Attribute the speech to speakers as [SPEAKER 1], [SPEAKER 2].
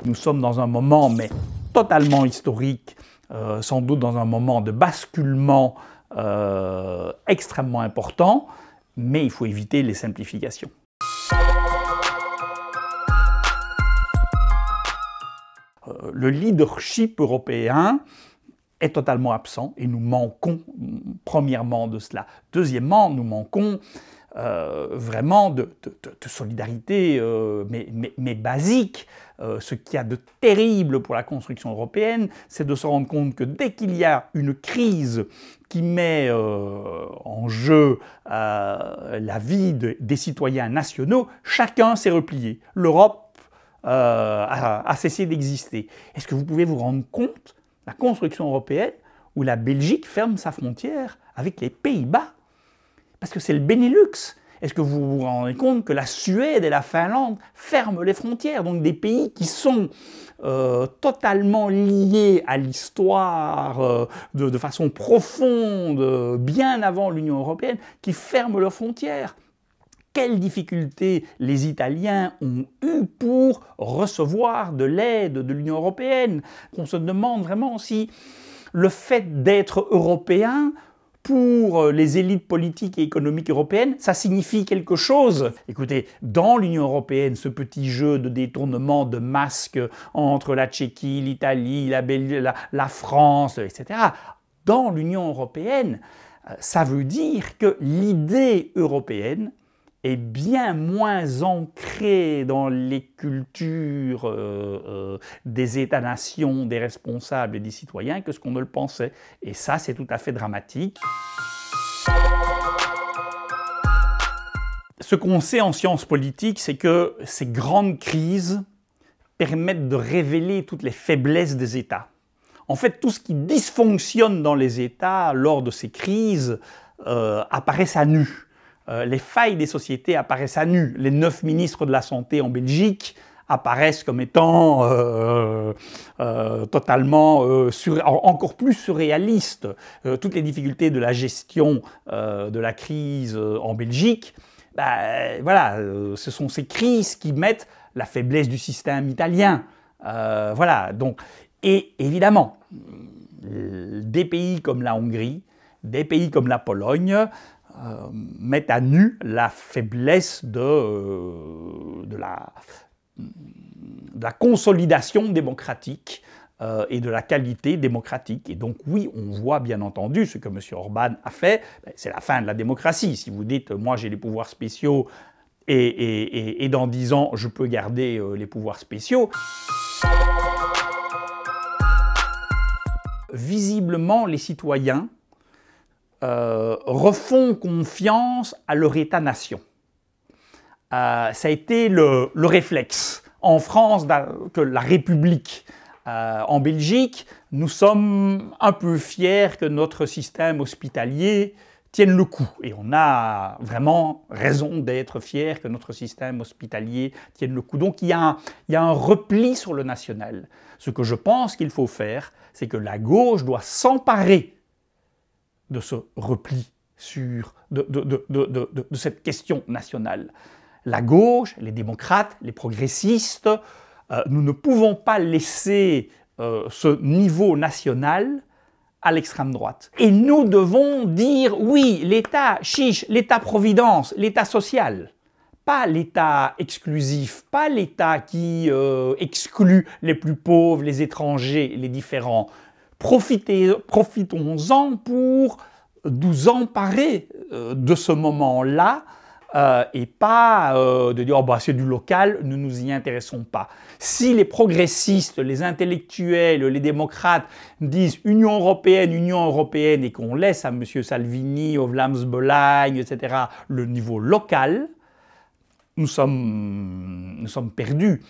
[SPEAKER 1] Nous sommes dans un moment, mais totalement historique, sans doute dans un moment de basculement extrêmement important, mais il faut éviter les simplifications. Le leadership européen est totalement absent et nous manquons premièrement de cela. Deuxièmement, nous manquons vraiment de solidarité, mais basique. Ce qu'il y a de terrible pour la construction européenne, c'est de se rendre compte que dès qu'il y a une crise qui met en jeu la vie des citoyens nationaux, chacun s'est replié. L'Europe a cessé d'exister. Est-ce que vous pouvez vous rendre compte la construction européenne où la Belgique ferme sa frontière avec les Pays-Bas? Parce que c'est le Benelux. Est-ce que vous vous rendez compte que la Suède et la Finlande ferment les frontières? Donc des pays qui sont totalement liés à l'histoire de façon profonde, bien avant l'Union européenne, qui ferment leurs frontières. Quelles difficultés les Italiens ont eues pour recevoir de l'aide de l'Union européenne? On se demande vraiment si le fait d'être européen, pour les élites politiques et économiques européennes, ça signifie quelque chose. Écoutez, dans l'Union européenne, ce petit jeu de détournement de masques entre la Tchéquie, l'Italie, la France, etc., dans l'Union européenne, ça veut dire que l'idée européenne est bien moins ancrée dans les cultures des États-nations, des responsables et des citoyens que ce qu'on ne le pensait. Et ça, c'est tout à fait dramatique. Ce qu'on sait en sciences politiques, c'est que ces grandes crises permettent de révéler toutes les faiblesses des États. En fait, tout ce qui dysfonctionne dans les États lors de ces crises apparaissent à nu. Les failles des sociétés apparaissent à nu. Les 9 ministres de la Santé en Belgique apparaissent comme étant totalement encore plus surréalistes. Toutes les difficultés de la gestion de la crise en Belgique, voilà, ce sont ces crises qui mettent la faiblesse du système italien. Voilà, donc, et évidemment, des pays comme la Hongrie, des pays comme la Pologne, mettent à nu la faiblesse de la consolidation démocratique et de la qualité démocratique. Et donc oui, on voit bien entendu ce que M. Orban a fait, c'est la fin de la démocratie. Si vous dites « moi j'ai les pouvoirs spéciaux et dans 10 ans je peux garder les pouvoirs spéciaux », visiblement les citoyens refont confiance à leur État-nation. Ça a été le réflexe. En France, que la République. En Belgique, nous sommes un peu fiers que notre système hospitalier tienne le coup. Et on a vraiment raison d'être fiers que notre système hospitalier tienne le coup. Donc il y a un repli sur le national. Ce que je pense qu'il faut faire, c'est que la gauche doit s'emparer de ce repli de cette question nationale. La gauche, les démocrates, les progressistes, nous ne pouvons pas laisser ce niveau national à l'extrême droite. Et nous devons dire oui, l'État chiche, l'État-providence, l'État social. Pas l'État exclusif, pas l'État qui exclut les plus pauvres, les étrangers, les différents. Profitons-en pour nous emparer de ce moment-là et pas de dire oh, bah, c'est du local, ne nous y intéressons pas. Si les progressistes, les intellectuels, les démocrates disent Union européenne et qu'on laisse à M. Salvini, au Vlaams-Belang, etc., le niveau local, nous sommes perdus.